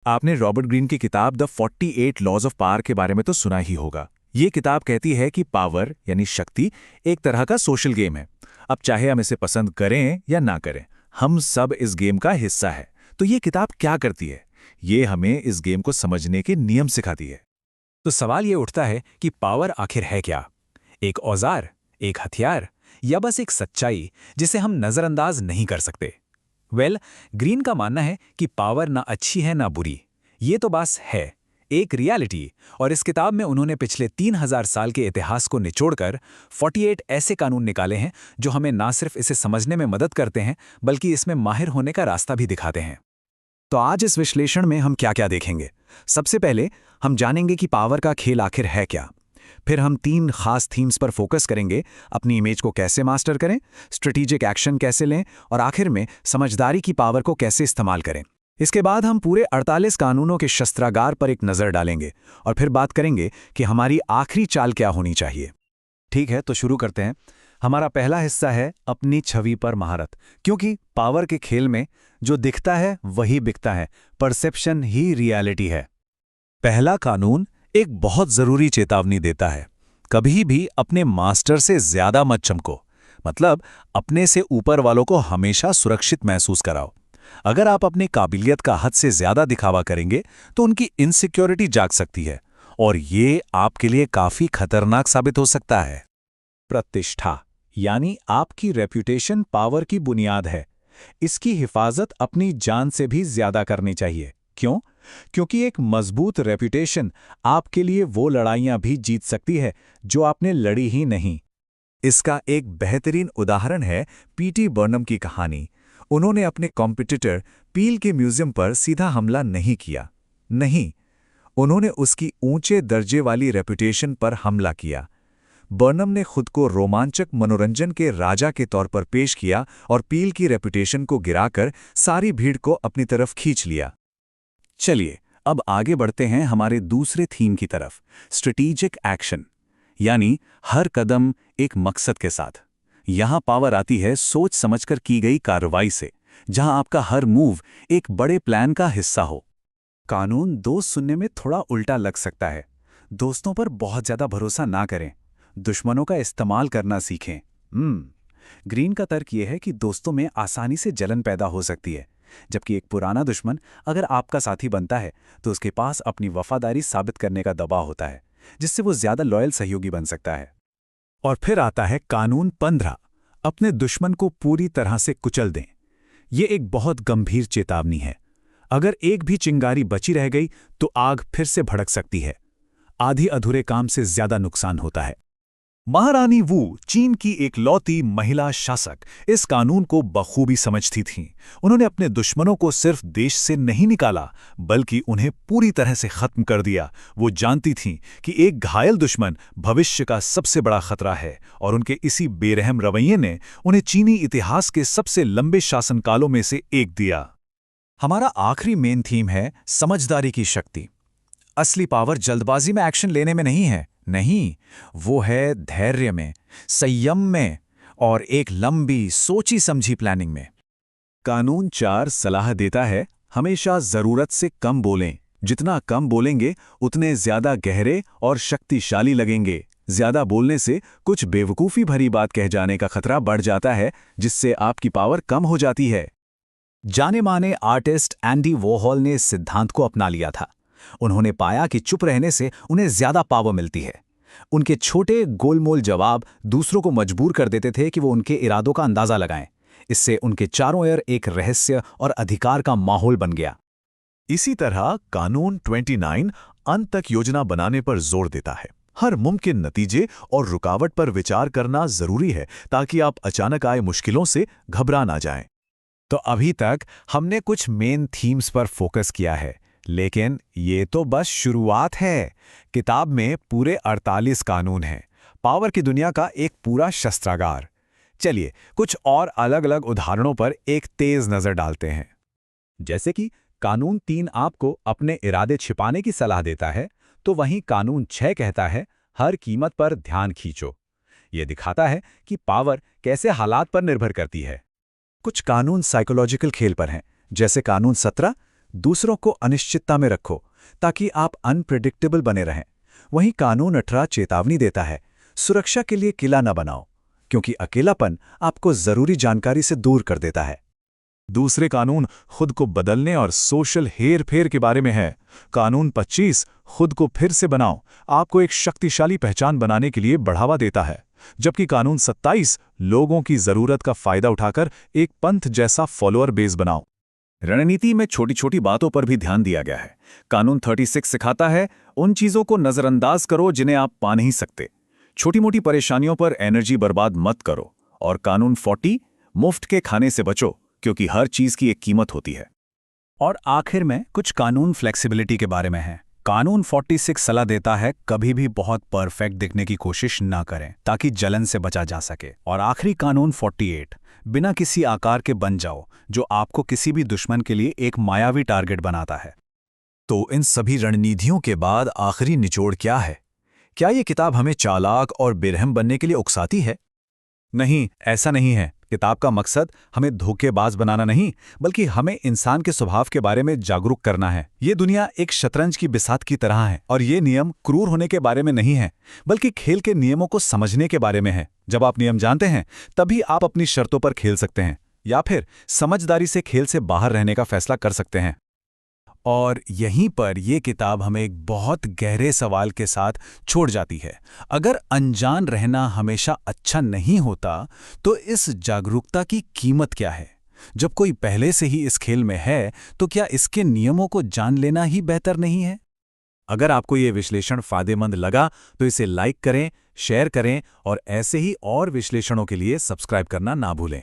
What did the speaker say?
आपने Robert Greene की किताब द 48 लॉज ऑफ पावर के बारे में तो सुना ही होगा। ये किताब कहती है कि पावर यानी शक्ति एक तरह का सोशल गेम है। अब चाहे हम इसे पसंद करें या ना करें, हम सब इस गेम का हिस्सा है। तो ये किताब क्या करती है? ये हमें इस गेम को समझने के नियम सिखाती है। तो सवाल ये उठता है कि पावर आखिर है क्या? एक औजार, एक हथियार, या बस एक सच्चाई जिसे हम नजरअंदाज नहीं कर सकते? ग्रीन का मानना है कि पावर ना अच्छी है ना बुरी, ये तो बस है, एक रियलिटी। और इस किताब में उन्होंने पिछले 3000 साल के इतिहास को निचोड़कर 48 ऐसे कानून निकाले हैं जो हमें ना सिर्फ इसे समझने में मदद करते हैं, बल्कि इसमें माहिर होने का रास्ता भी दिखाते हैं। तो आज इस विश्लेषण में हम क्या क्या देखेंगे? सबसे पहले हम जानेंगे कि पावर का खेल आखिर है क्या। फिर हम 3 खास थीम्स पर फोकस करेंगे: अपनी इमेज को कैसे मास्टर करें, स्ट्रेटेजिक एक्शन कैसे लें, और आखिर में समझदारी की पावर को कैसे इस्तेमाल करें। इसके बाद हम पूरे 48 कानूनों के शस्त्रागार पर एक नज़र डालेंगे और फिर बात करेंगे कि हमारी आखिरी चाल क्या होनी चाहिए। ठीक है, तो शुरू करते हैं। हमारा पहला हिस्सा है अपनी छवि पर महारत, क्योंकि पावर के खेल में जो दिखता है वही बिकता है, परसेप्शन ही रियलिटी है। पहला कानून एक बहुत जरूरी चेतावनी देता है, कभी भी अपने मास्टर से ज्यादा मत चमको। मतलब अपने से ऊपर वालों को हमेशा सुरक्षित महसूस कराओ। अगर आप अपनी काबिलियत का हद से ज्यादा दिखावा करेंगे तो उनकी इनसिक्योरिटी जाग सकती है, और ये आपके लिए काफी खतरनाक साबित हो सकता है। प्रतिष्ठा यानी आपकी रेप्यूटेशन पावर की बुनियाद है। इसकी हिफाजत अपनी जान से भी ज्यादा करनी चाहिए। क्यों? क्योंकि एक मजबूत रेप्यूटेशन आपके लिए वो लड़ाइयां भी जीत सकती है जो आपने लड़ी ही नहीं। इसका एक बेहतरीन उदाहरण है पीटी बर्नम की कहानी। उन्होंने अपने कॉम्पिटिटर पील के म्यूजियम पर सीधा हमला नहीं किया। नहीं, उन्होंने उसकी ऊंचे दर्जे वाली रेप्यूटेशन पर हमला किया। बर्नम ने खुद को रोमांचक मनोरंजन के राजा के तौर पर पेश किया और पील की रेप्यूटेशन को गिराकर सारी भीड़ को अपनी तरफ खींच लिया। चलिए अब आगे बढ़ते हैं हमारे दूसरे थीम की तरफ, स्ट्रेटेजिक एक्शन, यानी हर कदम एक मकसद के साथ। यहां पावर आती है सोच समझकर की गई कार्रवाई से, जहां आपका हर मूव एक बड़े प्लान का हिस्सा हो। कानून 2 सुनने में थोड़ा उल्टा लग सकता है। दोस्तों पर बहुत ज्यादा भरोसा ना करें, दुश्मनों का इस्तेमाल करना सीखें। ग्रीन का तर्क यह है कि दोस्तों में आसानी से जलन पैदा हो सकती है, जबकि एक पुराना दुश्मन अगर आपका साथी बनता है तो उसके पास अपनी वफादारी साबित करने का दबाव होता है, जिससे वो ज्यादा लॉयल सहयोगी बन सकता है। और फिर आता है कानून 15, अपने दुश्मन को पूरी तरह से कुचल दें। ये एक बहुत गंभीर चेतावनी है। अगर एक भी चिंगारी बची रह गई तो आग फिर से भड़क सकती है। आधी अधूरे काम से ज्यादा नुकसान होता है। महारानी वू, चीन की एक लौती महिला शासक, इस कानून को बखूबी समझती थीं। उन्होंने अपने दुश्मनों को सिर्फ देश से नहीं निकाला, बल्कि उन्हें पूरी तरह से खत्म कर दिया। वो जानती थीं कि एक घायल दुश्मन भविष्य का सबसे बड़ा खतरा है, और उनके इसी बेरहम रवैये ने उन्हें चीनी इतिहास के सबसे लंबे शासनकालों में से एक दिया। हमारा आखिरी मेन थीम है समझदारी की शक्ति। असली पावर जल्दबाजी में एक्शन लेने में नहीं है, नहीं, वो है धैर्य में, संयम में और एक लंबी सोची समझी प्लानिंग में। कानून 4 सलाह देता है, हमेशा जरूरत से कम बोलें। जितना कम बोलेंगे उतने ज्यादा गहरे और शक्तिशाली लगेंगे। ज्यादा बोलने से कुछ बेवकूफी भरी बात कह जाने का खतरा बढ़ जाता है, जिससे आपकी पावर कम हो जाती है। जाने माने आर्टिस्ट एंडी वॉर्होल ने इस सिद्धांत को अपना लिया था। उन्होंने पाया कि चुप रहने से उन्हें ज्यादा पावर मिलती है। उनके छोटे गोलमोल जवाब दूसरों को मजबूर कर देते थे कि वो उनके इरादों का अंदाजा लगाएं। इससे उनके चारों ओर एक रहस्य और अधिकार का माहौल बन गया। इसी तरह कानून 29 अंत तक योजना बनाने पर जोर देता है। हर मुमकिन नतीजे और रुकावट पर विचार करना जरूरी है, ताकि आप अचानक आए मुश्किलों से घबरा ना जाएं। तो अभी तक हमने कुछ मेन थीम्स पर फोकस किया है, लेकिन ये तो बस शुरुआत है। किताब में पूरे 48 कानून हैं, पावर की दुनिया का एक पूरा शस्त्रागार। चलिए कुछ और अलग अलग उदाहरणों पर एक तेज नजर डालते हैं। जैसे कि कानून 3 आपको अपने इरादे छिपाने की सलाह देता है, तो वहीं कानून 6 कहता है हर कीमत पर ध्यान खींचो। यह दिखाता है कि पावर कैसे हालात पर निर्भर करती है। कुछ कानून साइकोलॉजिकल खेल पर हैं, जैसे कानून 17, दूसरों को अनिश्चितता में रखो ताकि आप अनप्रेडिक्टेबल बने रहें। वहीं कानून 18 चेतावनी देता है, सुरक्षा के लिए किला न बनाओ, क्योंकि अकेलापन आपको जरूरी जानकारी से दूर कर देता है। दूसरे कानून खुद को बदलने और सोशल हेर फेर के बारे में है। कानून 25 खुद को फिर से बनाओ आपको एक शक्तिशाली पहचान बनाने के लिए बढ़ावा देता है, जबकि कानून 27 लोगों की जरूरत का फायदा उठाकर एक पंथ जैसा फॉलोअर बेस बनाओ। रणनीति में छोटी छोटी बातों पर भी ध्यान दिया गया है। कानून 36 सिखाता है उन चीजों को नजरअंदाज करो जिन्हें आप पा नहीं सकते। छोटी मोटी परेशानियों पर एनर्जी बर्बाद मत करो। और कानून 40 मुफ्त के खाने से बचो, क्योंकि हर चीज की एक कीमत होती है। और आखिर में कुछ कानून फ्लेक्सिबिलिटी के बारे में है। कानून 46 सलाह देता है कभी भी बहुत परफेक्ट दिखने की कोशिश ना करें ताकि जलन से बचा जा सके। और आखिरी कानून 48 बिना किसी आकार के बन जाओ, जो आपको किसी भी दुश्मन के लिए एक मायावी टारगेट बनाता है। तो इन सभी रणनीतियों के बाद आखिरी निचोड़ क्या है? क्या ये किताब हमें चालाक और बेरहम बनने के लिए उकसाती है? नहीं, ऐसा नहीं है। किताब का मकसद हमें धोखेबाज बनाना नहीं, बल्कि हमें इंसान के स्वभाव के बारे में जागरूक करना है। ये दुनिया एक शतरंज की बिसात की तरह है, और ये नियम क्रूर होने के बारे में नहीं है, बल्कि खेल के नियमों को समझने के बारे में है। जब आप नियम जानते हैं, तभी आप अपनी शर्तों पर खेल सकते हैं, या फिर समझदारी से खेल से बाहर रहने का फैसला कर सकते हैं। और यहीं पर यह किताब हमें एक बहुत गहरे सवाल के साथ छोड़ जाती है। अगर अनजान रहना हमेशा अच्छा नहीं होता, तो इस जागरूकता की कीमत क्या है? जब कोई पहले से ही इस खेल में है, तो क्या इसके नियमों को जान लेना ही बेहतर नहीं है? अगर आपको ये विश्लेषण फायदेमंद लगा तो इसे लाइक करें, शेयर करें और ऐसे ही और विश्लेषणों के लिए सब्सक्राइब करना ना भूलें।